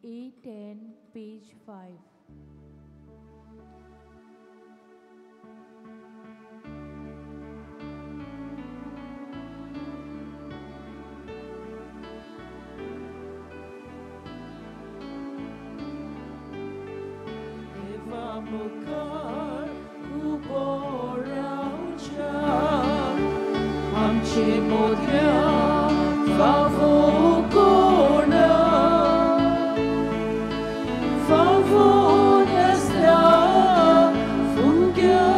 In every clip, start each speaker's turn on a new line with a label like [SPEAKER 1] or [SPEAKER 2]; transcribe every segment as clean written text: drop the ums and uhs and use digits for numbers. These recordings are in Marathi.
[SPEAKER 1] A10, page 5.
[SPEAKER 2] Mukar uboraucha amche modria favokona favonesta fungia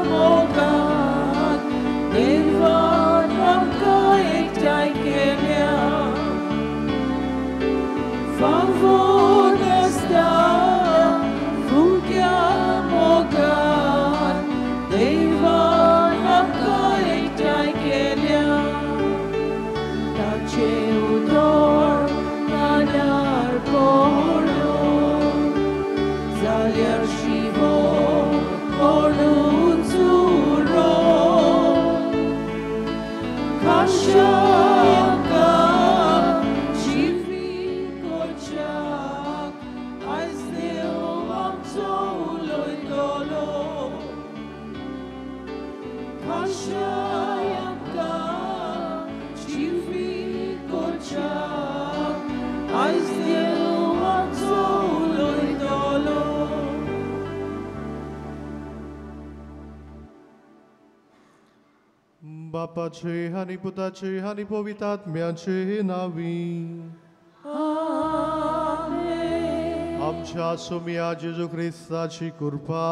[SPEAKER 2] mogan nirvanamka ektaikelia favonesta fungia mogan nirvanamka ektaikelia tache udor nadar poro zaliar shivo korunzuro kashaka chivi kochak aisneo amtolo idolo kashaka chivi kochak aisneo amtolo idolo.
[SPEAKER 3] Bapaचे आणि पुताचे आणि पवित्रात्म्याचे नावी
[SPEAKER 2] Amen.
[SPEAKER 3] आमच्या सोम्या जेजू ख्रिस्ताची कृपा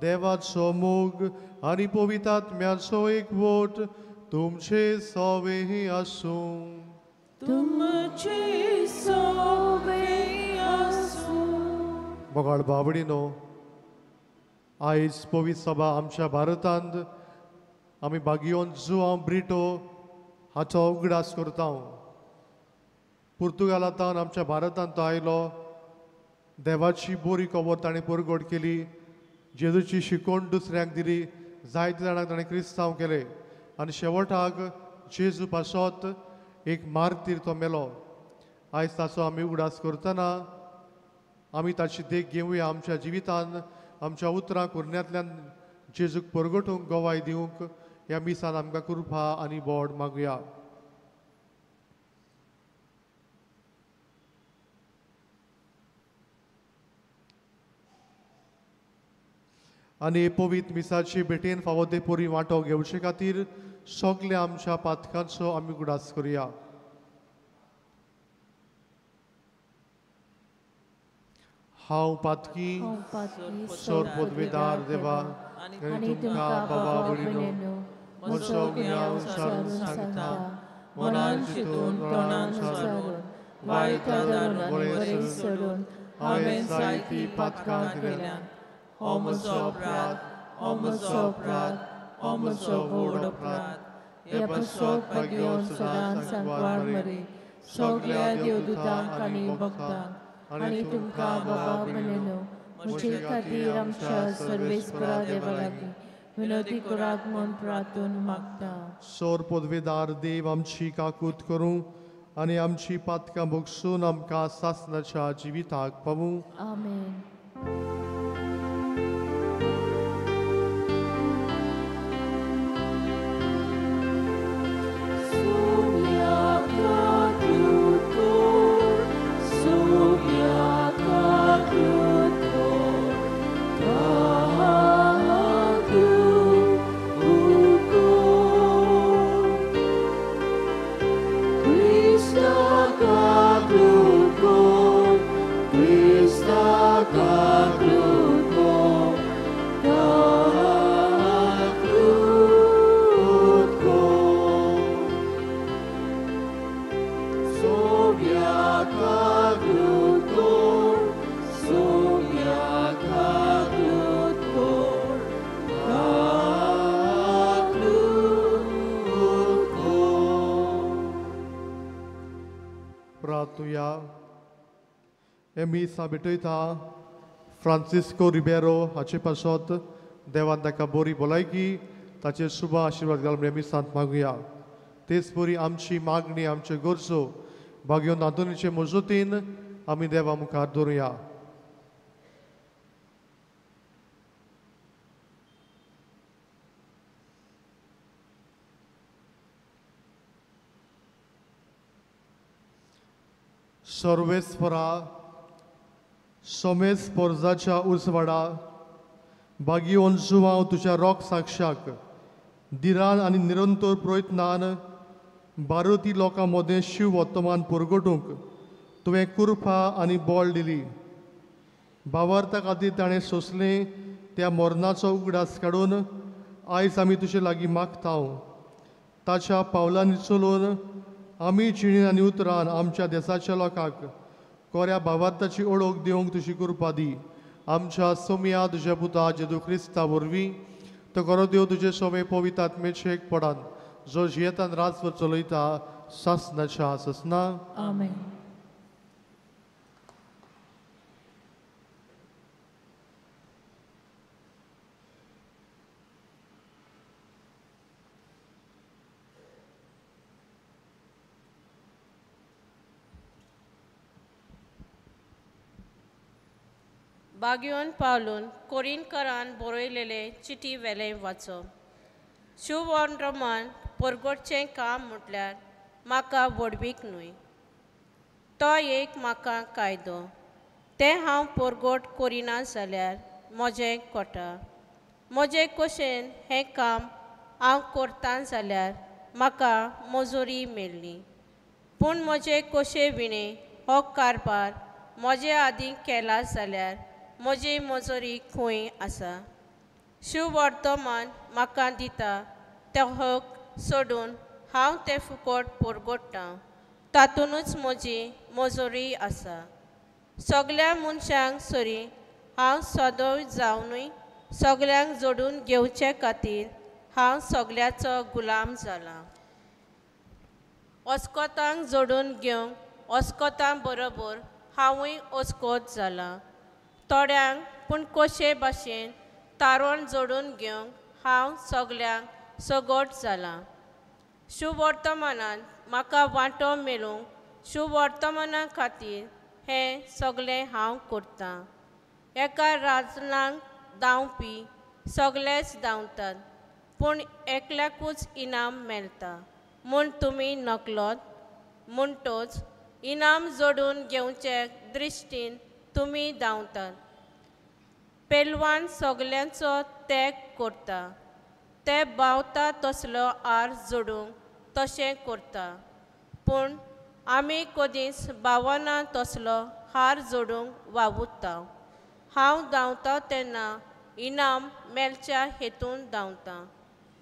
[SPEAKER 3] देवाचो मोग आणि पवित्रात्म्याचो एकवट तुमचे सवेही आसूं.
[SPEAKER 2] तुमचे सोबे असू.
[SPEAKER 3] बगाड बाबडीनो आयज पवित्र सभा आमच्या भारतांत आमी बागियोन जुआंव ब्रिटो हाचो उगडास करता. पुर्तुगालांतल्यान आमच्या भारतांत तो आयलो. देवाची बरी खबर ताणें परगट केली. जेजूची शिकवण दुसऱ्यांक दिली. जायते जाणांक ताणें क्रिस्तांव केले आनी शेवटाक जेजू पासत एक मार्तीर तो मेलो. आयज ताचो आमी उगडास करतना आमी ताची देख घेवया. आमच्या जिवितान आमच्या उतरां कुरण्यांतल्यान जेजूक परगटूंक गोवाय दिवंक ह्या मिसान आमकां कृपा आनी बोड मागुया. आनी पवित्र मिसाची भेटेन फावो ते पोरी वांटो घेवचे खातीर सगल्या आमच्या पातकांचो आमी उगडास करुया. हांव पातकी सोर पदवेदार देवा आनी तुमकां बाबा भयणीनो म्हजो गुन्यांव सारून सांगता. मनान चिंतून तोंडान सारून वायट धरून बरें सोडून हांवें जायतीं पातकां केल्यान. हो म्हजो अपराध, हो म्हजो अपराध, हो म्हजो व्हड अपराध. हे बसोक भाग्योन सदांच सांकवार मरे सगल्या देवदूतांक आनी भक्तांक आनी तुमकां बाबा भयणीनो म्हजे खातीर आमच्या सर्वेस्परा देवा लागीं विनोदी करात म्हूण प्रार्थून मागता. सोर पदवेदार देव आमची काकूत करूं आनी आमची पातकां भोगसून आमकां सासणाच्या जिविताक पावूं.
[SPEAKER 1] Amen.
[SPEAKER 3] Pratuya Emisa Betoita Francisco Ribeiro hace pasot devan taका बरी भलायकी ताचे शुभ आशीर्वाद घालून आमी सांत मागुया. तेच बरी आमची मागणी आमचे गरजो भाग्यो नातुनीचे मजतीन आमी देवा मुखार दवरुया. सर्वेस्परा सोमेस पोरजाच्या उर्सवाडा बागी ओंजू हांव तुज्या रोग साक्षाक दिरान आनी निरंतर प्रयत्नान भारती लोकां मदें शिव वर्तमान पुरगटूंक तुवें कृपा आनी बोल दिली. भावार्था खातीर ताणें सोंसलें त्या मरणाचो उगडास काडून आयज आमी तुजे लागीं मागतांव. ताच्या पावलांनी चलून आमी जिणेन आनी उतरान आमच्या देशाच्या लोकांक कोऱ्या भावार्थाची ओळख दिवंक तुजी कृपा दी. आमच्या सोम्या तुज्या पुता जेजू क्रिस्ता वरवीं तो खरो देव तुजे सोमे पवित्र आत्मेचे एकपणान जो जियेतान राजवर चलयता सासनाच्या ससना.
[SPEAKER 1] आमेन.
[SPEAKER 4] बागयोन पावलून कोरिनकारान बरयलेले चिटी वेलें वाचप. शुभ वर्तमान परगटचें काम म्हटल्यार म्हाका वडवीक न्हय. तो एक म्हाका कायदो. तें हांव परगट करिना जाल्यार म्हजें कोटा. म्हजें कशेन हें काम हांव करतां जाल्यार म्हाका मजुरी मेळ्ळी. पूण म्हजे कशे विणें हो कारबार म्हजे आदीं केला जाल्यार म्हजी मजुरी खंय आसा. शुभ वर्तमान म्हाका दिता तो हक सोडून हांव तें फुकट परगट्टां. तातूंतच म्हजी मजुरी आसा. सगळ्या मनशांक सरी हांव सदोय जावनूय सगळ्यांक जोडून घेवचे खातीर हांव सगळ्याचो गुलाम जाला. अस्कोतांक जोडून घेवंक अस्कोतां बरोबर हांवूय अस्कोत जाला. थोड्यांक पूण कशे भाशेन तारोण जोडून घेवंक हांव सगळ्यांक सगोट जाला. शुभ वर्तमानांत म्हाका वांटो मेळूंक शुभ वर्तमाना खातीर हें सगळें हांव करतां. एका राजनाक धांवपी सगळेच धांवतात पूण एकल्याकूच इनाम मेळटा म्हूण तुमी नकलोत. म्हणटोच इनाम जोडून घेवचे दृश्टीन तुमी धांवतात. पेलवान सगळ्यांचो तेग करता. ते भावता तसलो आर जोडूंक तशें करता. पूण आमी कधीच भावना तसलो हार जोडूंक वावुरता. हांव धांवता तेन्ना इनाम मेलच्या हेतून धांवतां.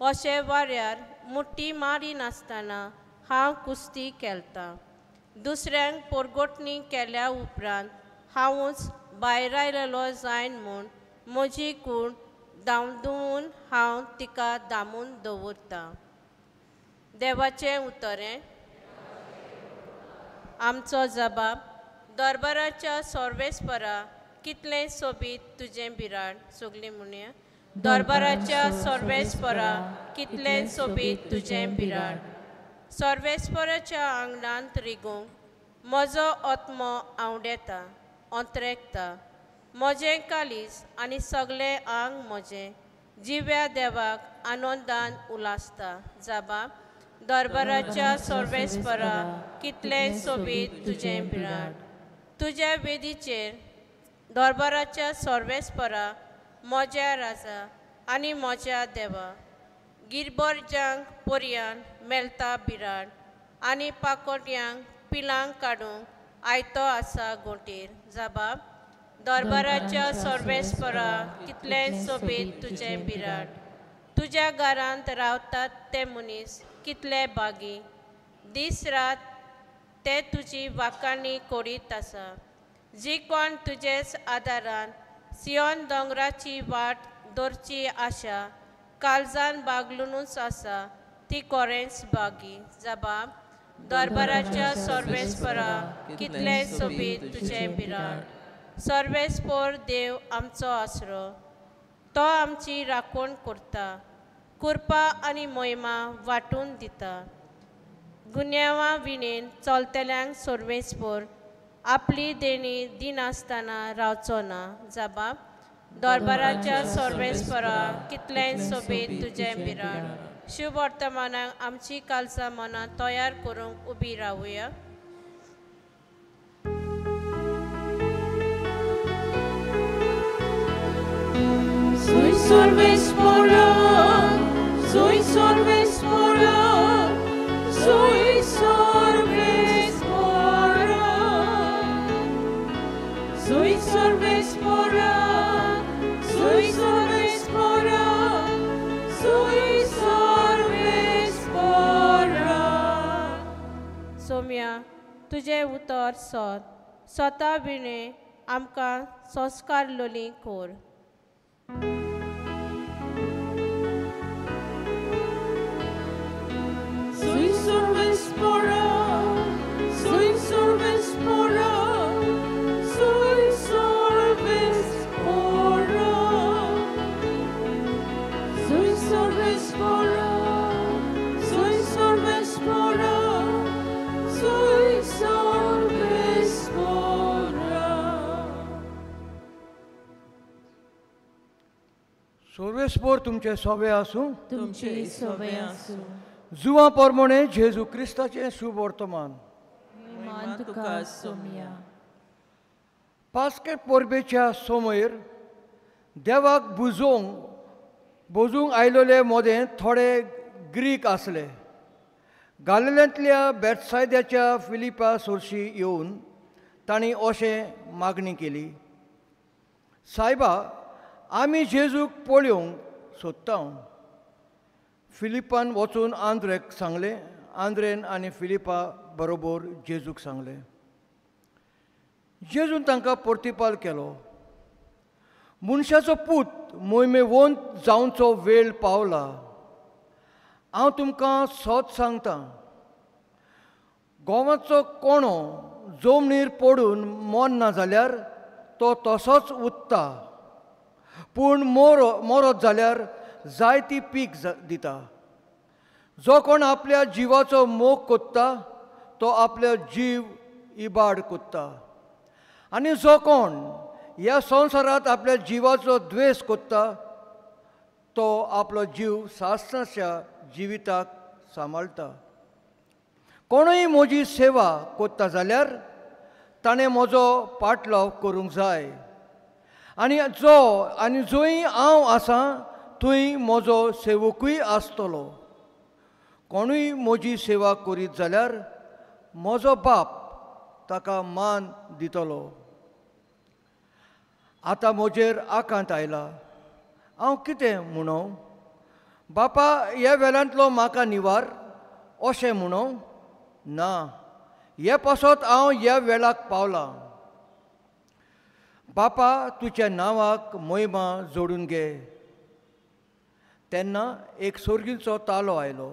[SPEAKER 4] अशे वाऱ्यार मुट्टी मारी नासतना हांव कुस्ती खेळटां. दुसऱ्यांक परगटणी केल्या उपरांत हांवूच भायर आयलेलो जायन म्हूण म्हजी कूड धांवून हांव तिका दामून दवरतां. देवाचें उतरें. आमचो जबाब. दरबाराच्या सर्वेस्परा कितलें सोबीत तुजें बिराड. सगळीं म्हणया. दरबाराच्या सर्वेस्परा कितलें सोबीत तुजें बिराड. सर्वेस्पराच्या आंगणांत रिगूंक म्हजो आत्मो आवडेता अंतरेकता. म्हजें कालीज आनी सगळें आंग म्हजें जिव्या देवाक आनंदान उलासता. जबाब. दरबाराच्या सर्वेस्परा कितलें सोबीत तुजें बिराड. तुज्या वेदीचेर दरबाराच्या सर्वेस्परा म्हज्या राजा आनी म्हज्या देवा. गिरबर्जांक पर्यान मेळटा बिराड आनी पाकोट्यांक पिलांक काडूंक आयतो आसा गोटेर. जबाब. दरबाराच्या सर्वेस्परा कितलें सोबीत तुजें बिराड. तुज्या घरांत रावतात ते मनीस कितले बागी. दीस रात ते तुजी वाखाणी करीत आसा. जी कोण तुजेच आदारान सियोन दोंगराची वाट धरची आशा काळजान बागलूनच आसा ती खरेंच बागी. जबाब. दरबाराच्या सर्वेस्परा कितलें सोबीत तुजें बिराड. सर्वेस्पर देव आमचो आसरो. तो आमची राखण करता. कृपा आनी महिमा वांटून दिता. गुन्यांवां विणेन चलतल्यांक सर्वेस्पर आपली देणी दिनासतना रावचो ना. जबाब दरबाराच्या सर्वेस्परा कितलें सोबीत तुजें बिराड. शुभ वर्तमानाक आमची कालसां मनां तयार करूंक उबी रावुया.
[SPEAKER 2] Soy sorvespora, soy sorvespora, soy sorvespora, soy sorvespora, soy sorvespora, soy sorvespora.
[SPEAKER 4] Saumya तुजें उतर सोद स्वता विणे आमकां संस्कार लोली core.
[SPEAKER 2] Soy sorvespora, soy sorvespora, soy sorvespora, soy sorvespora, soy sorvespora, soy sorvespora.
[SPEAKER 5] सर्वेस्पोर तुमचे सोबे आसूं.
[SPEAKER 1] तुमची सोबे आसूं.
[SPEAKER 5] जुवा प्रमाणे जेजू क्रिस्ताचें शुभ वर्तमान.
[SPEAKER 1] मान तुका सोम्या.
[SPEAKER 5] पास्के परबेच्या समयर देवाक बुजोवंक आयलोले मदें थोडे ग्रीक आसले. गालिल्यांतल्या बेतसायद्याच्या फिलिपा सोरशी येवन तांणी अशें मागणी केली, सायबा आमी जेजूक पळोवंक सोदता. फिलिपान वचून आंद्रेक सांगलें. आंद्रेन आनी फिलिपा बरोबर जेजूक सांगलें. जेजून तांकां प्रतिपाल केलो, मनशाचो पूत मोहिमेवंत जावचो वेळ पावला. हांव तुमकां सोत सांगतां, गोवाचो कोणो जमनीर पडून मोरना जाल्यार तो तसोच उरता, पूण मरत जाल्यार जायती पीक दिता. जो कोण आपल्या जिवाचो मोग कोत्ता तो आपलो जीव इबाड कोत्ता, आनी जो कोण ह्या संवसारांत आपल्या जिवाचो द्वेश कोत्ता तो आपलो जीव सासणाच्या जिविताक सांबाळटा. कोणूय म्हजी सेवा कोत्ता जाल्यार ताणें म्हजो पाटलाव करूंक जाय, आनी जंय हांव आसां थंय म्हजो सेवकूय आसतलो. कोणूय म्हजी सेवा करीत जाल्यार म्हजो बाप ताका मान दितलो. आतां म्हजेर आकांत आयला. हांव कितें म्हणूं? बापा ह्या वेलांतलो म्हाका निवार अशें म्हणूं? ना, हे पासत हांव ह्या वेळाक पावलां. बापा तुज्या नांवाक महिमा जोडून घे. तेन्ना एक सोर्गीचो तालो आयलो.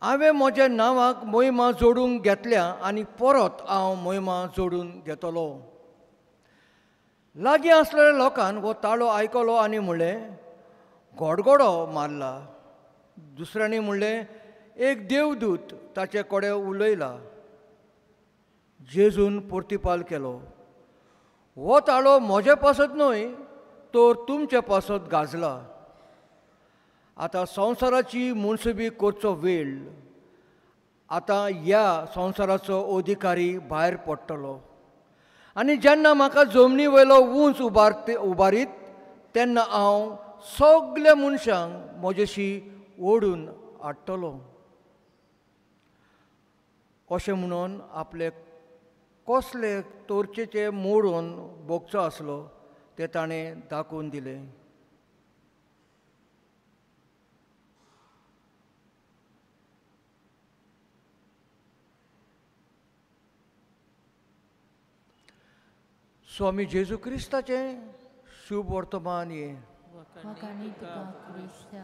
[SPEAKER 5] हांवें म्हज्या नांवाक महिमा जोडूंक घेतल्या आनी परत हांव महिमा जोडून घेतलो. लागीं आसलेल्या लोकान हो ताळो आयकलो आनी म्हणलें गडगडो मारला. दुसऱ्यांनी म्हणलें एक देवदूत ताचे कडेन उलयला. जेजून प्रतिपाल केलो, हो ताळो म्हजे पासत न्हय तर तुमचे पासत गाजला. आतां संवसाराची मुनसुबी करचो वेळ. आतां ह्या संवसाराचो अधिकारी भायर पडटलो, आनी जेन्ना म्हाका जमनी वयलो उंच उबारीत तेन्ना हांव सगल्या मनशांक म्हजेशी ओडून हाडटलो. अशें म्हणून आपले कसले तोरचेचे मोडून भोगचो आसलो ते ताणें दाखोवन दिलें. स्वामी जेजू क्रिस्ताचें शुभ वर्तमान ये.
[SPEAKER 1] वखाणी तुका क्रिस्ता.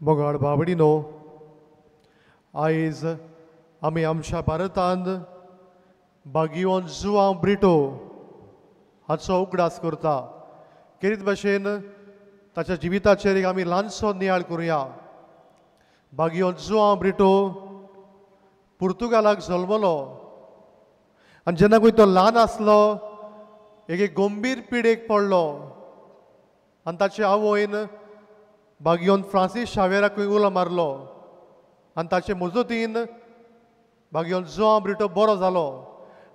[SPEAKER 3] मोगाळ बाबडीनो, आयज आमी आमच्या भारतांत बागियोन जुआंव ब्रिटो हाचो उगडास करता. खेरीत भाशेन ताच्या जिविताचेर एक आमी ल्हानसो नियाळ करुया. भाग्यो जुआंव ब्रिटो पुर्तुगालाक जल्मलो आनी जेन्ना खंय तो ल्हान आसलो एक गंभीर पिडेक पडलो आनी ताचे आवयन भाग्योन फ्रांसीस शावेराक खंय उलो मारलो आनी ताचे मजतीन भाग्योन जुआंव ब्रिटो बरो जालो.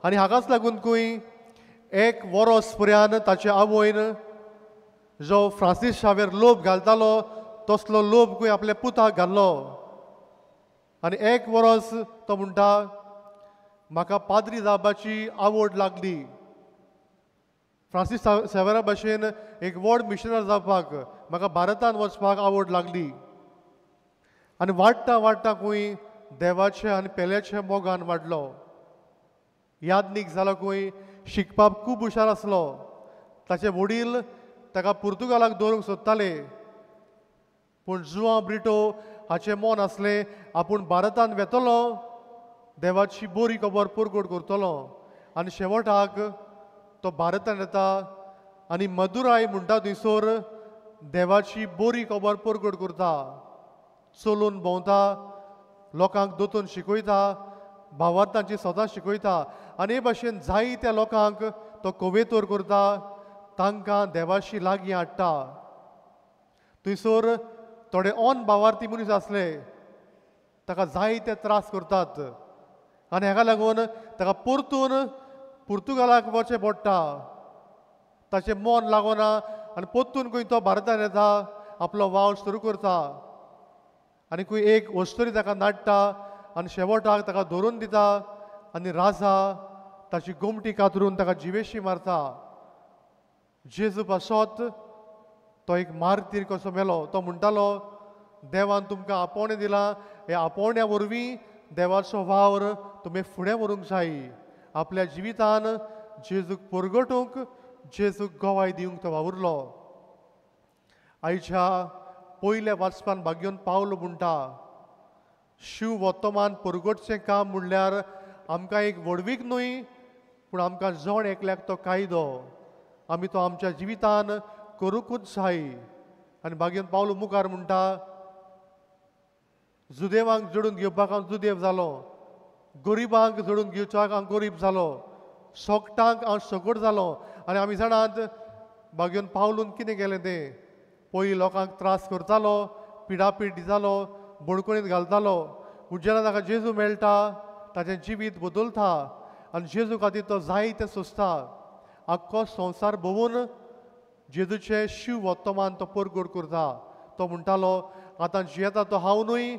[SPEAKER 3] आनी हाकाच लागून खंय 1 वर्स पर्यान ताचे आवयन जो फ्रांसीस शावेर लोभ घालतालो तसलो लोभ खंय आपल्या पुताक घाल्लो. आनी 1 वर्स तो म्हणटा म्हाका पाद्री जावपाची आवड लागली. फ्रांसीस शावेरा भाशेन एक व्हड मिशनर जावपाक म्हाका भारतांत वचपाक आवड लागली. आनी वाडटा वाडटा खंय देवाचे आनी पेल्याच्या मोगान वाडलो. यादनीक जालो खंय शिकपाक खूब हुशार आसलो. ताचे वडील ताका पुर्तुगालाक दवरूंक सोदताले पूण जुआंव ब्रिटो हाचें मन आसलें आपूण भारतांत वेतलो देवाची बरी खबर परगट करतलो. आनी शेवटाक तो भारतांत येता आनी मदुराई म्हणटा थंयसर देवाची बरी खबर परगट करता. चलून भोंवता, लोकांक दोतोन शिकयता, भावार्थांची स्वता शिकयता आनी हे भाशेन जायत्या लोकांक तो कवेतोर करता, तांकां देवाशी लागीं हाडटा. थंयसर थोडे भावार्थी मनीस आसले ताका जायते त्रास करतात आनी हाका लागून ताका परतून पुर्तुगालाक वचचें पडटा. ताचें मन लागना आनी परतून खंय तो भारतांत येता, आपलो वावर सुरू करता आनी खंय एक वस्तरी ताका नाडटा आनी शेवटाक ताका धरून दिता आनी राजा ताची गोमटी कातरून ताका जिवेशी मारता. जेजू पासत तो एक मारतीर कसो मेलो. तो म्हणटालो देवान तुमकां आपोवणें दिलां, हे आपोवण्या वरवीं देवाचो वावर तुमी फुडें व्हरूंक जाय. आपल्या जिवितान जेजूक परगटूंक, जेजूक गोवाय दिवंक तो वावुरलो. आयच्या पयल्या वाचपान भाग्योन पावलो म्हणटा शिव वर्तमान परगटचें काम म्हणल्यार आमकां एक वडवीक न्हय पूण आमकां जण एकल्याक तो कायदो आमी तो आमच्या जिवितान करूंकूच जाय. आनी भाग्योन पावलो मुखार म्हणटा जुदेवांक जोडून घेवपाक हांव जुदेव जालो, गरिबांक जोडून घेवपाक हांव गरीब जालो, सोगटांक हांव सगट जालो. आनी आमी जाणात भाग्योन पावलून कितें केलें तें. पयलीं लोकांक त्रास करतालो, पिडापीड दितालो, बडकणीत घालतालो. पूण जेन्ना ताका जेजू मेळटा ताचें जिवीत बदलता आनी जेजू खातीर तो जायतें सोंसता. आख्खो संवसार भोंवून जेजूचें शिव वर्तमान तो परगट करता. तो म्हणटालो आतां जियेता तो हांव न्हय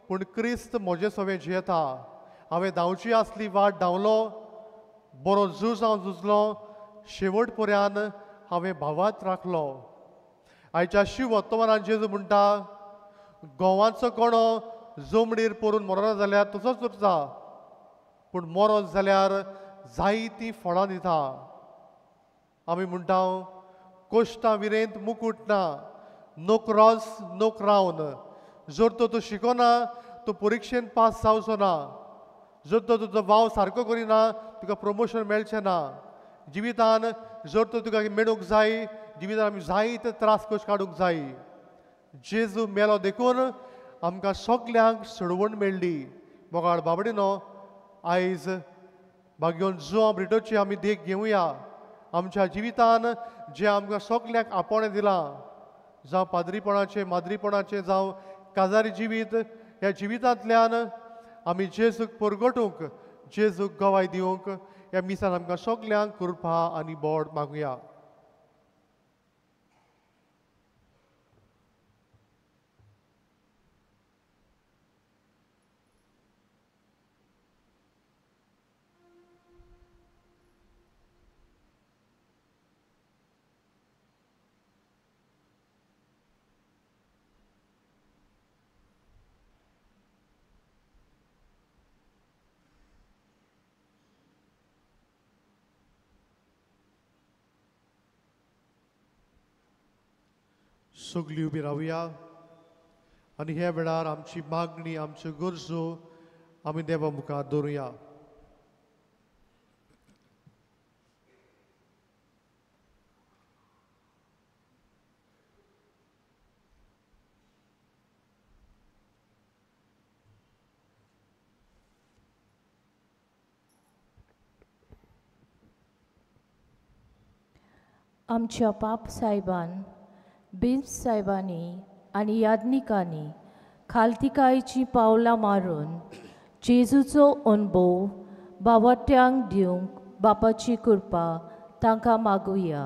[SPEAKER 3] पूण क्रिस्त म्हजें सवें जियेता. हांवें धांवची आसली वाट धांवलो, बरो झूज हांव झुजलो, शेवट पर्यान हांवें भावात राखलो. आयच्या शिव वर्तमानान जेजू म्हणटा गोवांचो कोणो जमडीर पडून मरना जाल्यार तसोच उरता पूण मरत जाल्यार जायतीं फळां दिता. आमी म्हणटा कोश्टां विरेंत मुकूट ना, नो क्रॉस नो क्रावन. जर तो तूं शिकोना तूं परिक्षेन पास जावचो ना. जर तो तुजो वाव सारको करिना तुका प्रमोशन मेळचें ना. जिवितान जर तो तुका मेळूंक जाय, जिवितान आमी जायते त्रास कशे काडूंक जाय. जेजू मेलो देखून आमकां सगल्यांक सोडवण मेळ्ळी. मोगाळ बाबडीनो, आयज भाग्योन जुआंव ब्रिटोची आमी देख घेवया. आमच्या जिवितान जें आमकां सगल्यांक आपोवणें दिलां, जावं पाद्रीपणाचें, माद्रीपणाचें, जावं काजारी जिवीत, ह्या जिवितांतल्यान आमी जेजूक परगटूंक, जेजूक गोवाय दिवंक ह्या मिसान आमकां सगल्यांक कृपा आनी बोड मागुया. सगळीं उबी रावया आनी ह्या वेळार आमची मागणी, आमच्यो गरजो आमी देवा मुखार दवरुया.
[SPEAKER 1] आमच्या पाप साहेबान बिन्स साहेबांनी आनी याज्ञिकांनी खालतिकायेची पावलां मारून जेजूचो अनुभव बावट्यांक दिवंक बापाची कृपा तांकां मागुया.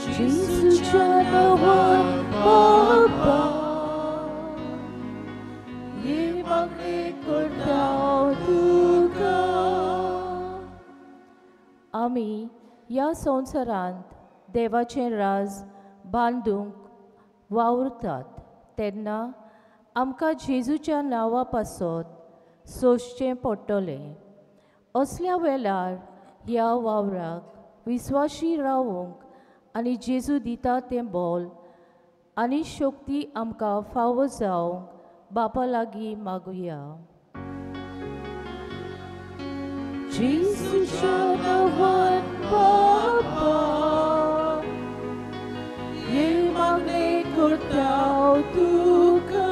[SPEAKER 1] जेजूच्या नांवान बाबा, हे मागणी करता तुका. आमी ह्या संवसारांत देवाचें राज बांदूंक वावुरतात तेन्ना आमकां जेजूच्या नांवा पासत सोंसचें पडटलें. असल्या वेळार ह्या वावराक विस्वाशी रावूंक आनी जेजू दिता तें बोल आनी शक्ती आमकां फावो जावंक बापा लागीं मागुया. जेजूच्या नांवान बाबा, हे मागणी करता तुका.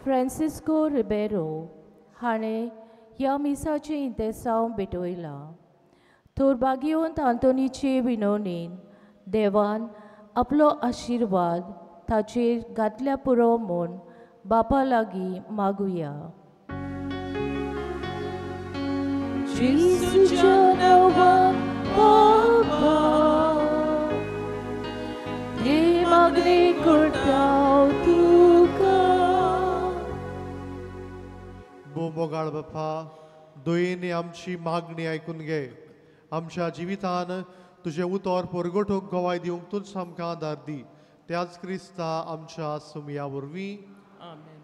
[SPEAKER 1] फ्रांसिस्को रिबेरो हाणें ह्या मिसाचें इंतेसांव भेटयलां. थोरबागियोंत आंतोनीचे विनवणेन देवान आपलो आशिर्वाद ताचेर घातल्या पुरो म्हूण बापा लागीं मागुया. जेजूच्या नांवान बाबा, हे मागणी करता तुका.
[SPEAKER 3] बोगाळ बापा, दयेने आमची मागणी आयकून घे. आमच्या जिवितान तुझे उतर परगटूंक गोवाय दिवंक तूच आमकां आदार दी. त्याच क्रिस्ता आमच्या सुमया वरवीं.
[SPEAKER 2] आमेन.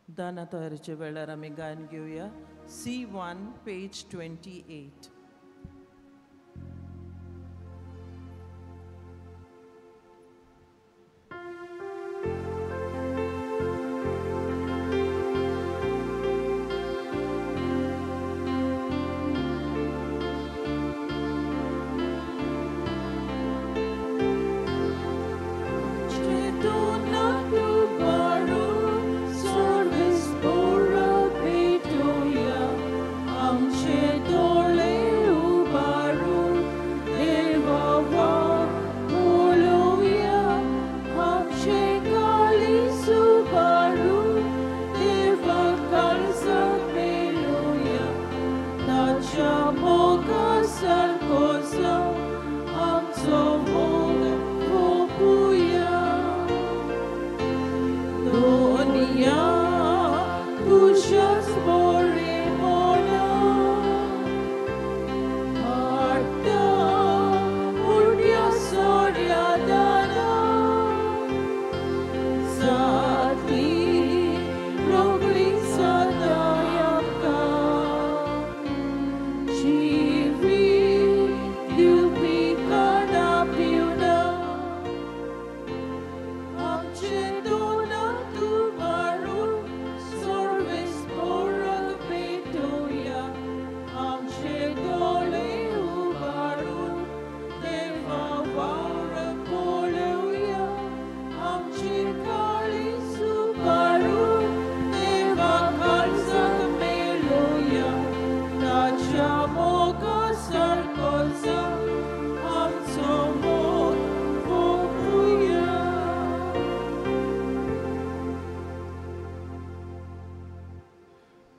[SPEAKER 2] दाना तयारीच्या वेळार आमी गायन घेवया. C1 page 28.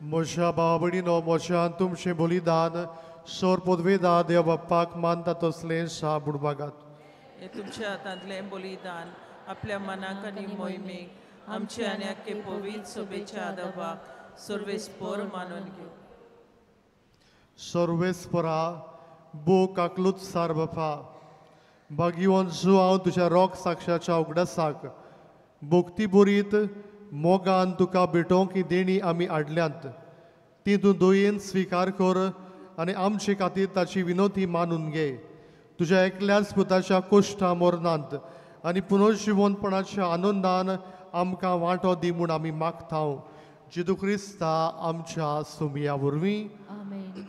[SPEAKER 3] म्हज्या भावभयणीनो, म्हज्यान तुमचें बलिदान सोर पदवेदा देव बाप्पाक मानता तसलें सा बुडबागात.
[SPEAKER 2] हे तुमच्या हातांतलें बलिदान आपल्या मनाक आनी मोहिमेक आमचे आनी आख्खे पवित्र सभेच्या आदाबाक सर्वेस्पर मानून घेव.
[SPEAKER 3] सर्वेस्परा बो काकलूच सार बापा, भाग्यवन जो हांव तुज्या रोग साक्षाच्या उगडासाक भोक्ती बोरीत मोगान तुका भेटोवंक ही देणी आमी हाडल्यांत. ती तूं दोयेन स्विकार कर आनी आमचे खातीर ताची विनोती मानून घे. तुज्या एकल्याच पुताच्या कोश्टा मरणांत आनी पुनर्जिवनपणाच्या आनंदान आमकां वांटो दी म्हूण आमी मागतांव. जेजू क्रिस्ता आमच्या सुमया वरवीं.
[SPEAKER 1] आमेन.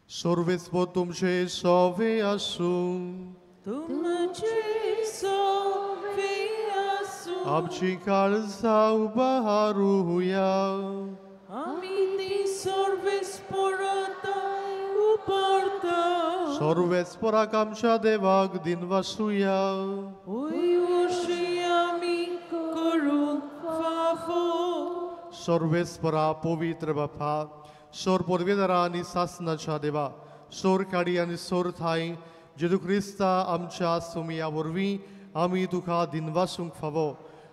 [SPEAKER 3] सर्वेस्पर तुमचे सोवे आसूं.
[SPEAKER 2] तुमचे सोवे आसूं.
[SPEAKER 3] आमची काळजा उबारूया
[SPEAKER 2] आमी ती सर्वेस परताय उबारता
[SPEAKER 3] सर्वेस्पराक आमच्या देवाक दिनवासूया
[SPEAKER 2] ओय वर्षी आमी करूंक फाफो
[SPEAKER 3] सर्वेस्परा पवित्र बापा सोर पोरवेदारा आनी सासनाच्या देवा सोर काडी आनी सोर थाय जेजू क्रिस्ता आमच्या सुमिया वरवीं आमी तुका दिनवासूंक फावो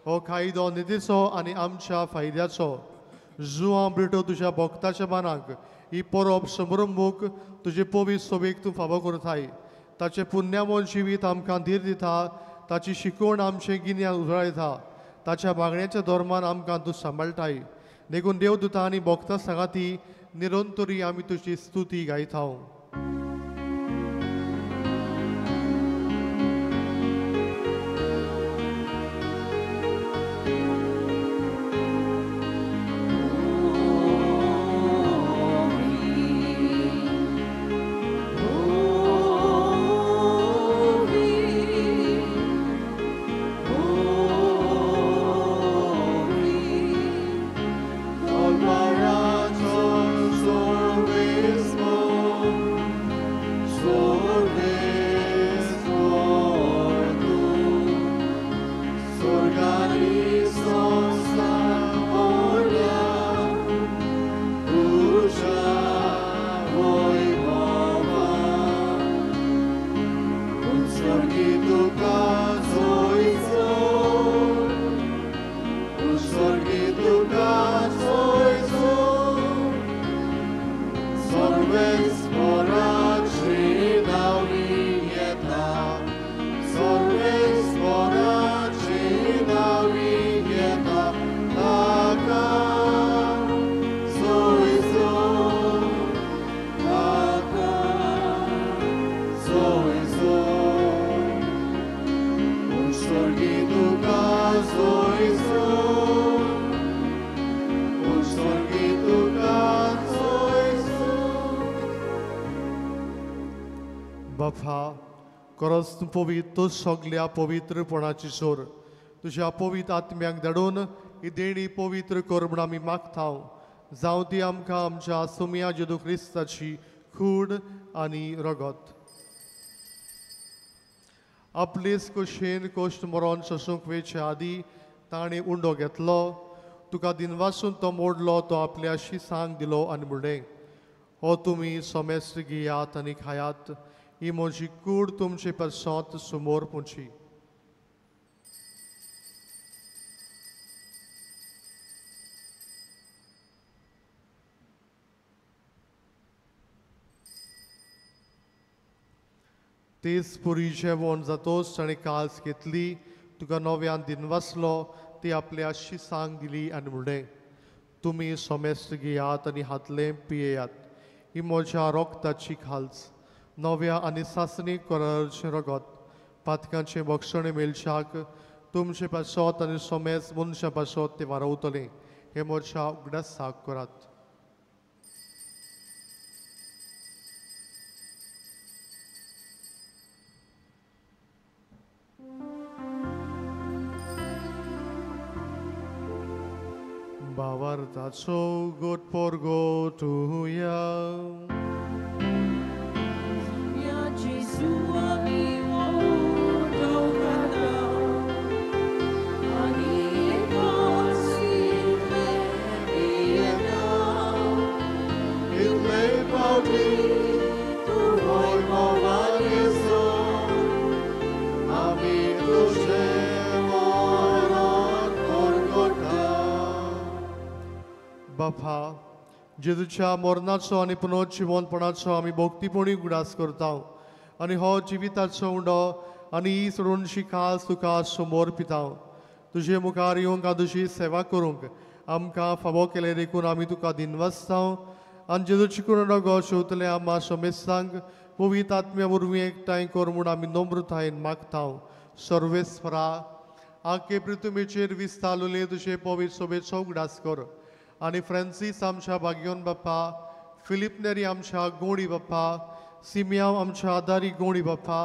[SPEAKER 3] हो कायदो नितीचो आनी आमच्या फायद्याचो जुआं ब्रिटो तुज्या भक्ताच्या मानाक ही परब समरंभूक तुजे पवित्र सोबेक तूं फावो करताय ताचे पुण्यमोल जिवीत आमकां धीर दिता ताची शिकवण आमचे गिन्यान उजळयता ताच्या मागण्याच्या धर्मान आमकां तूं सांबाळटाय देखून देवदूता आनी भक्तां सांगाती निरंतरी आमी तुजी स्तुती गायता बापा खरोच तूं पवित्र तूं सगल्या पवित्रपणाची सोर तुज्या पवित्र आत्म्याक धाडून ही देणी पवित्र कर म्हूण आमी मागता जावं ती आमकां आमच्या सुमिया जेजू क्रिस्ताची खूड आनी रगत आपलेच कुशेन कोश्ट मरोन सोसूंक वेचे आदी ताणें उंडो घेतलो तुका दिनवासून तो मोडलो तो आपल्या शिसांक दिलो आनी म्हणलें हो तुमी सोमेस्त घेयात आनी खायात ही म्हजी कूड तुमचे परसोत समोर पोंची तेच पुरी जेवण जातोच ताणें काल्स घेतली तुका नव्यान दिनवासलो ती आपल्या शिसांक दिली आनी म्हणलें तुमी सोमेस्त घेयात आनी हातलें पियेयात ही म्हज्या रोगताची खाल्स नव्या आनी सासणीक करारचें रगत पातकांचें भक्षण मेलशाक तुमचे पासत आनी सोमेज मनशा पासत ते वारवतलें हे म्हज्या उगडासाक करात Bavartaco god porgo tuja.
[SPEAKER 2] Ja Gesù amico tocata ani consiglio
[SPEAKER 3] Il lei paudi tu vuoi movare so ami duše morat porgota. बापा जेजूच्या मरणाचो आनी पुनर्जीवनपणाचो आमी भोक्तीपणी उगडास करता आनी हो जिविताचो उंडो आनी ही सोडूनशी खास तुका समोर पिता तुजे मुखार येवंक तुजी सेवा करूंक आमकां फावो केले देखून आमी तुका दिनवासता आनी जेजूची करून रगो शेवतले आमा सोमेस्तांक पवित्र आत्म्या वरवीं एकठांय कर म्हूण आमी नम्रतायेन मागता सर्वेस्परा आख्खे पृथ्वीचेर विस्तारलेले तुजे पवित्र सोबेचो उगडास कर आनी फ्रांसीस आमच्या भाग्योन बाप्पा फिलिप नेरी आमच्या गोणी बाप्पा सिमिया आमच्या आदारी गोणी बाप्पा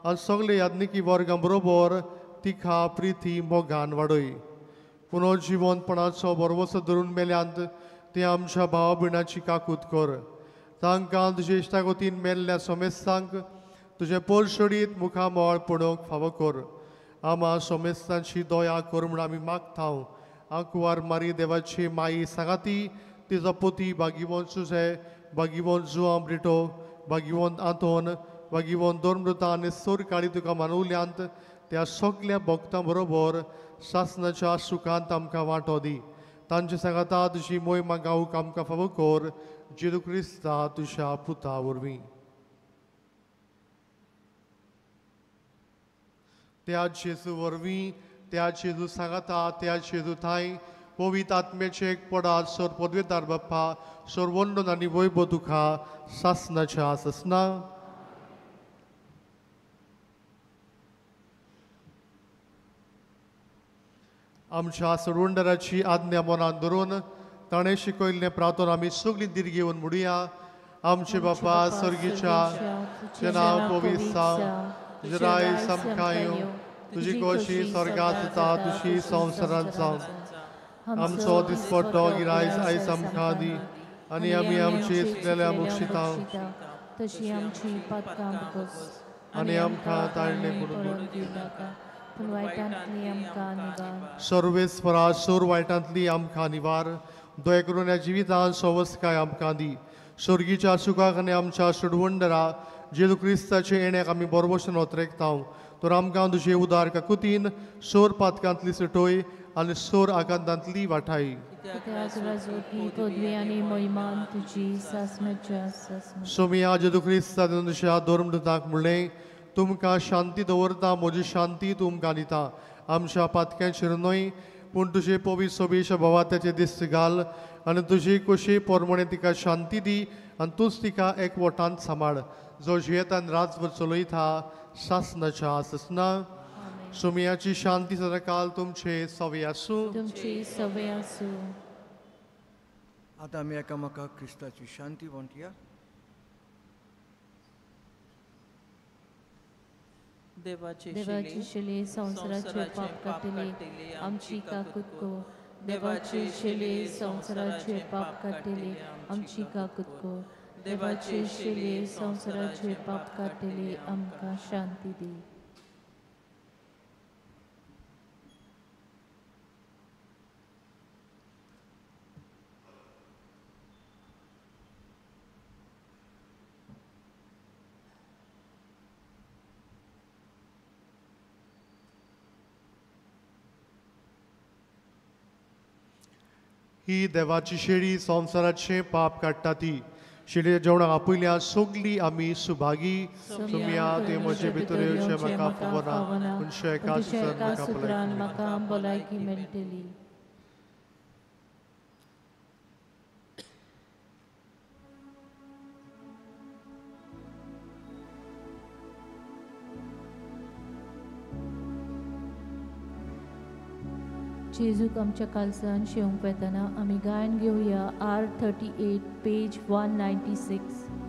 [SPEAKER 3] आनी सगळे यादनिकी वर्गां बरोबर तिखा प्रिती मोगान वाडय पुनर्जीवनपणाचो बरवसो धरून मेल्यांत ते आमच्या भावा भयणाची काकूत कर तांकां तुजे इश्टागोतीन मेल्ल्या सोमेस्तांक तुजे पोरशोडीत मुखामोळ पडोवंक फावो कर आमा सोमेस्तांची दया कर म्हूण आमी मागतांव आंकुवार मारी देवाची माई सांगाती तिजो पोती भागिवंत सुजे भागिवंत जुआम ब्रिटो भागिवंत आंतोन भागिवंत दोर्मृता आनी सोर काळी तुका मानवल्यांत त्या सगल्या भक्तां बरोबर शासनाच्या सुखांत आमकां वांटो दी तांचे सांगाता तुजी मोहीम गावूंक आमकां फावो कर जेजू क्रिस्ता तुज्या पुता वरवीं त्या जेजू वरवीं त्या जेजू सांगाता त्या जेजू थंय पवित्र आत्म्याचे एक पडार सोर पदवेदार बाप्पा सोर वंदन आनी वैभव तुका शासनाच्या आसना आमच्या सोडवंडराची आज्ञा मनात धरून ताणें शिकयल्लें प्रार्थन आमी सगळीं दीर्घ घेवन म्हणुया आमचे बापा सर्गीच्या तुजें नांव पवित्र जावं तुजें राय समकायो तुजी कोशी स्वर्गांत जाता तुजी संवसारांत जावं आमचो दिसपट्टो गिरायज आयज आमकां दी आनी आमी आमची सुटलेल्या मुक्षितां
[SPEAKER 1] तशी आमची पातकां बगस
[SPEAKER 3] आनी आमकां ताळणे म्हणून
[SPEAKER 1] पूण वायटांतली आमकां निवार
[SPEAKER 3] सर्वेस्परा सोर वायटांतली आमकां निवार दया करून ह्या जिवितांत सवस्काय आमकां दी सर्गीच्या सुखाक आनी आमच्या सोडवंडरा जेजू क्रिस्ताचे येण्याक आमी बरोबरशेन वतरेकतांव तर आमकां तुजे उदार काकुतीन सोर पातकांतली सुटोय आनी सोर आकांतांतली वाठाय
[SPEAKER 1] कित्याक राजवटी पदवी आनी मोहिमान तुजी सासणाच्या सासण
[SPEAKER 3] सोमिया जेजू क्रिस्ता तुज्या धर्मदूताक म्हणलें तुमकां शांती दवरता म्हजी शांती तुमकां दिता आमच्या पातक्यांचेर न्हय पूण तुजे पवित्र सोबेच्या भवात्याचे दिश्ट घाल आनी तुजी खोशी पोरमणे तिका शांती दी आनी तूंच तिका एकवटांत सांबाळ जो जियेतान राजभर चलयता शासनाच्या आसना सोमियाची शांती सदांकाल तुमचे सवे आसूं
[SPEAKER 1] तुमची सवय आसूं
[SPEAKER 5] आतां आमी एकामेकाक क्रिस्ताची शांती वंटया
[SPEAKER 1] देवाची शिले संवसाराचे पाप काटिले आमची काकुतको देवाची शिले संवसाराचे पाप काटिले आमची काकुतको देवाची शिले संवसाराचे पाप काटिले आमकां शांती दी
[SPEAKER 3] ही देवाची शेळी संवसाराचे पाप काडटा ती शेळये जेवणाक आपयल्या सगळीं आमी सुभागी सुमिया ते म्हजे भितर येवचे म्हाका खबरना पूण शेका
[SPEAKER 1] सुत्रान म्हाका भलायकी मेळटली जेजूक आमच्या कालसान शेवंक वेतना आमी गायन घेवया R38 पेज 196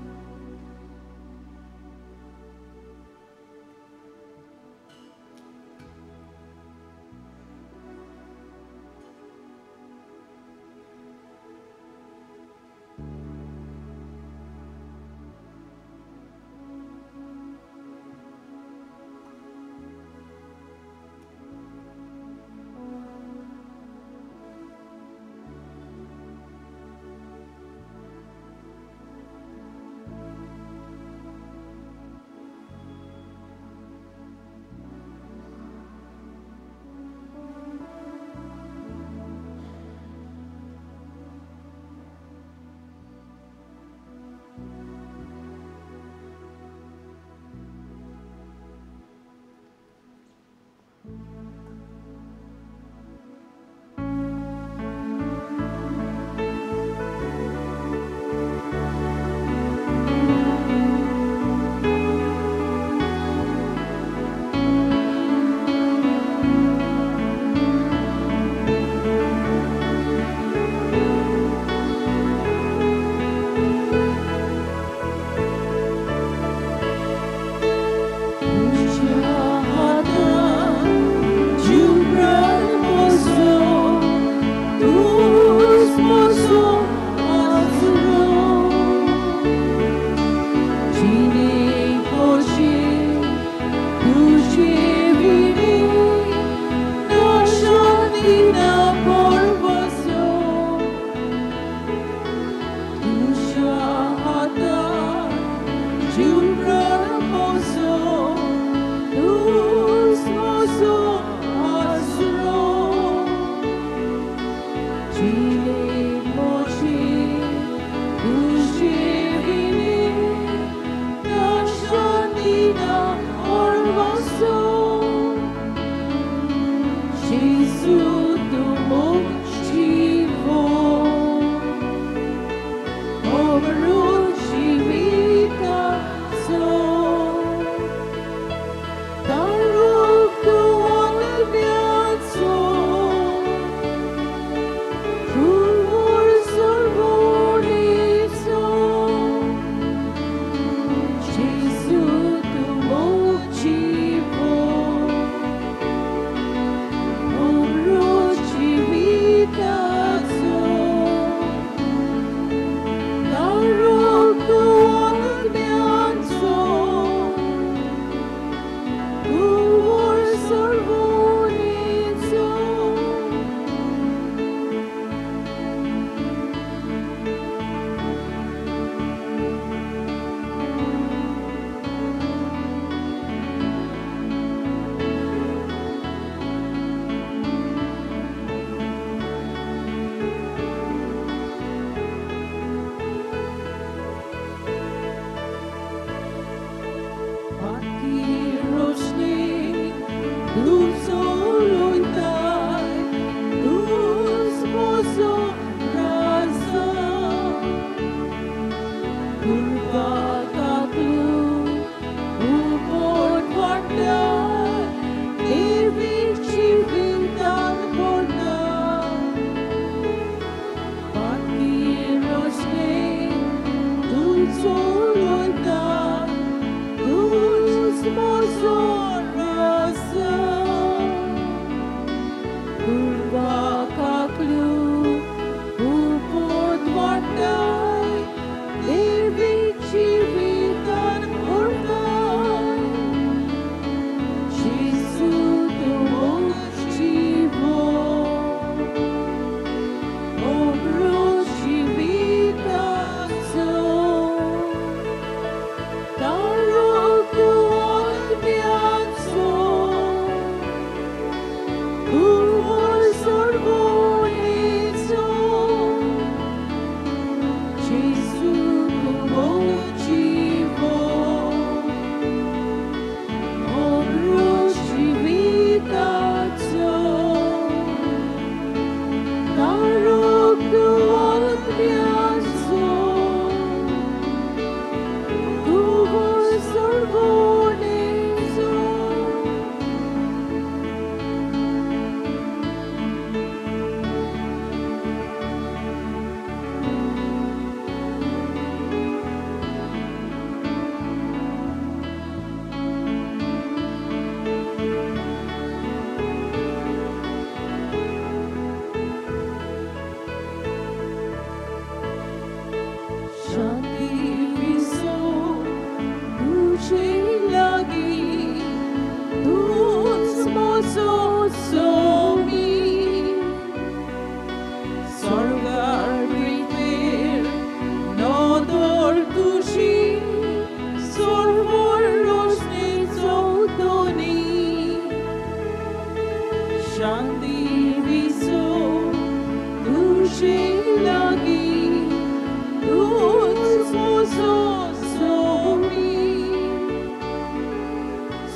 [SPEAKER 2] सोमी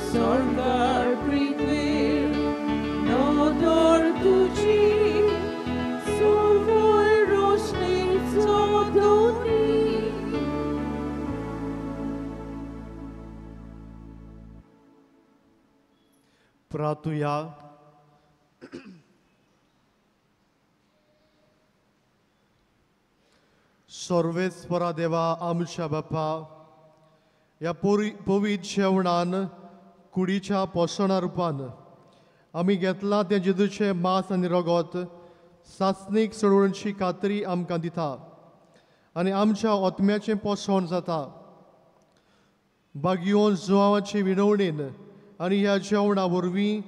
[SPEAKER 2] स्वर्गार पृथ्वीर नदर तुझी सोवय रोशनीचो दोनी
[SPEAKER 3] प्रार्थूया. सर्वेस्परा देवा आमच्या बापा, ह्या पवित्र जेवणान कुडीच्या पोसणा रुपान आमी घेतला ते जेजूचे मांस आनी रगत सासणीक सोडवणची खात्री आमकां दिता आनी आमच्या आत्म्याचें पोसण जाता. बागयोन जुवांची विनवणेन आनी ह्या जेवणा वरवीं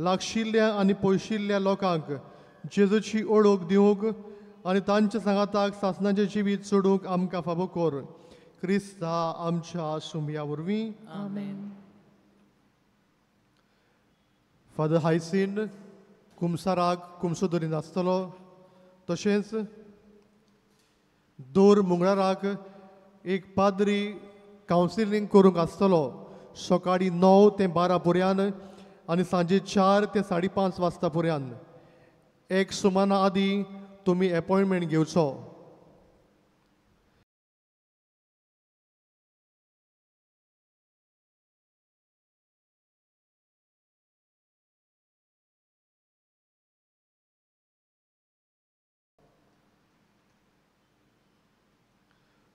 [SPEAKER 3] लागशिल्ल्या आनी पयशिल्ल्या लोकांक जेजूची ओळख दिवंक आनी तांच्या सांगाताक सासणाचें जिवीत सोडूंक आमकां फावो कर. क्रिस्ता आमच्या सुमया वरवीं.
[SPEAKER 2] आमेन.
[SPEAKER 3] फादर हायसिन कुमसाराक कुमसो धरीन आसतलो, तशेंच दोर मंगळाराक एक पाद्री कावन्सिलींग करूंक आसतलो सकाळीं 9 ते 12 पर्यान आनी सांजे 4 ते 5:30 वाजता पर्यान. एक सुमाना आदीं तुमी अपॉयंटमेंट घेवचो.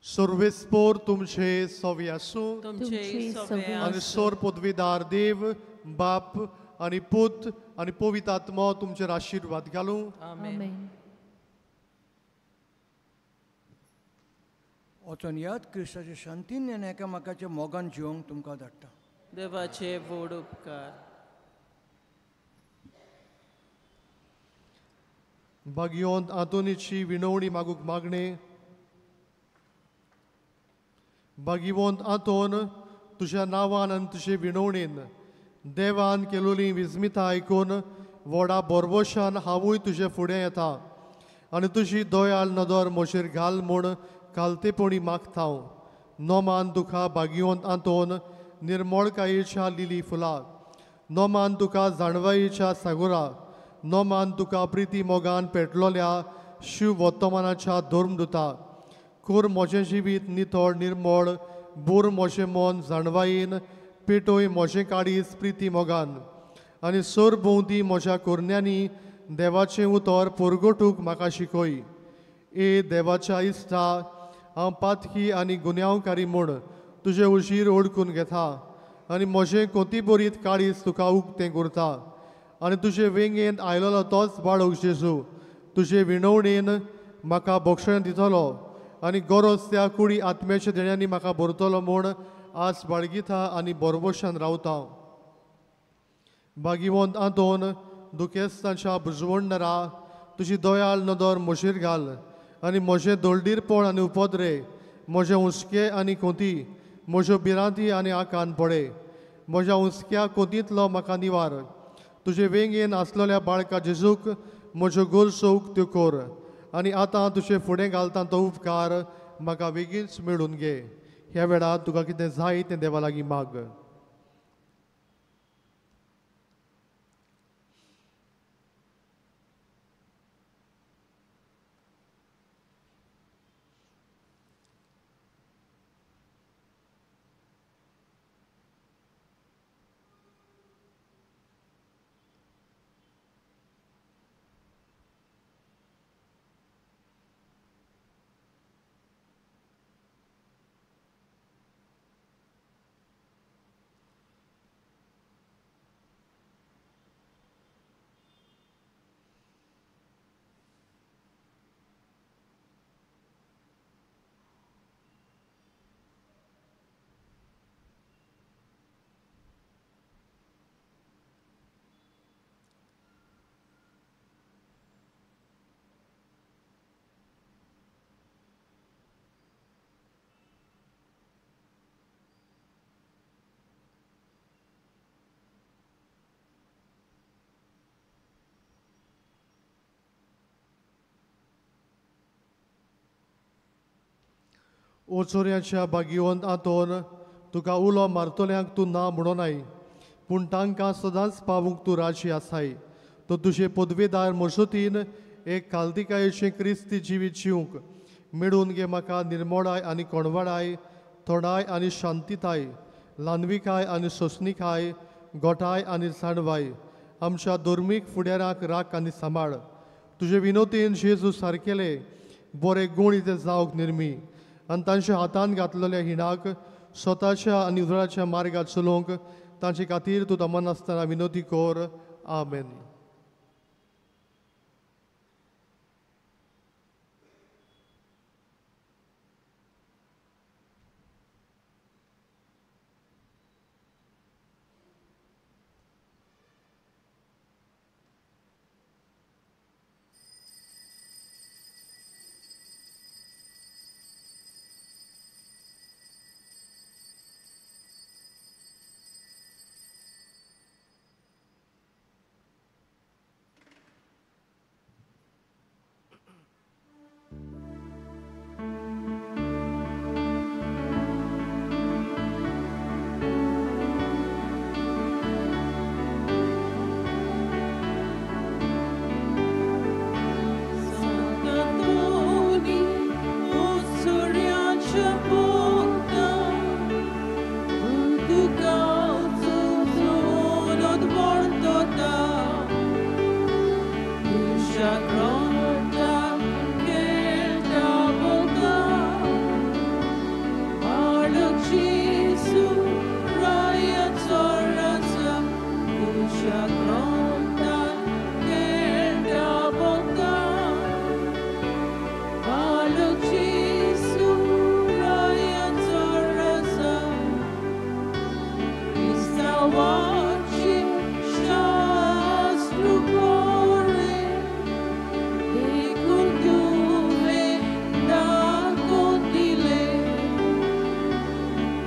[SPEAKER 3] सर्वेस्पोर तुमचे सवे आसूं
[SPEAKER 2] तुमचे सवे
[SPEAKER 3] आनी सोर पदवीदार देव बाप आनी पूत आनी पवित्र आत्मा तुमचेर आशिर्वाद घालूं.
[SPEAKER 2] आमेन.
[SPEAKER 5] वचून याद क्रिस्ताचे शांतीन आनी एकामेकाचे मोगान जिवंक तुमकां धाडटा.
[SPEAKER 2] देवाचे व्हड उपकार.
[SPEAKER 3] भाग्योंत आंतोनीची विनवणी मागूंक मागणे. भागिवंत आंतोन तुज्या नांवान आनी तुजे विनवणेन देवान केलोली विस्मिता आयकून व्हडा बोरबोशान हांवूय तुजे फुडें येता आनी तुजी दोयाल नदर म्हजेर घाल म्हूण कालतेपणी मागता. नोमान तुका भागिवंत आंतोन निर्मळकायेच्या लिली फुलां. नोमान तुका जाणवायेच्या सागोरा. नोमान तुका प्रिती मोगान पेटलोल्या शिव वर्तमानाच्या धर्मदुता. कोर म्हजें जिवीत नितळ निर्मळ. बूर म्हजें मन जाणवायेन. पेटोय म्हजें काळीज प्रिती मोगान. आनी सोर भोंवती म्हज्या कोरण्यांनी देवाचें उतर परगटूंक म्हाका शिकय. ए देवाच्या इश्टा, हांव पातकी आनी गुन्यांवकारी म्हूण तुजें उशीर ओळखून घेता आनी म्हजें कोंतीबरीत काळीज तुका उक्तें करता. आनी तुजे वेंगेंत आयलोलो तोच बाळक जेजू तुजे विणवणेन म्हाका भक्षण दितलो आनी गरज त्या कुडी आत्म्याच्या देण्यांनी म्हाका भरतलो म्हूण आस बाळगिता आनी बोरबोशान रावता. भागिवंत आंतोन दुखेस्तांच्या बुजवणदारा तुजी दोयाल नदर म्हजेर घाल आनी म्हजें दोळडीरपण आनी उपद्रे, म्हजें हुस्के आनी कोंती, म्हज्यो भिरांती आनी आकान पडे. म्हज्या हुस्क्या कोंतींतलो म्हाका निवार. तुजे वेंगेन आसलेल्या बाळका जेजूक म्हज्यो गरजो उक्त्यो कर आनी आतां तुजे फुडें घालता तो उपकार म्हाका बेगीनच मेळून घे. ह्या वेळार तुका कितें जाय तें देवा लागीं माग. ओचोऱ्याच्या बागीवंत आतोन तुका उलो मारतल्यांक तूं ना म्हणोनाय पूण तांकां सदांच पावूंक तूं राशी आसाय तो तुजे पदवेदार मजतीन एक काल्तिकायेचें क्रिस्ती जिवीत जिवंक मेळून गे म्हाका निर्मोळाय आनी कोणवाडाय थोडाय आनी शांतीताय ल्हानविकाय आनी सोंसणीकाय गोठाय आनी जाणवाय आमच्या धर्मीक फुडाराक राख आनी सांबाळ तुजे विनोतेन जेजू सारकेले बरे गूण इते जावंक निर्मी आनी तांच्या हातान घातलेल्या हिणाक स्वताच्या आनी उजळाच्या मार्गात चलोवंक तांचे खातीर तूं दमन आसतना विनोती कोर आमेन.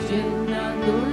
[SPEAKER 2] Jenna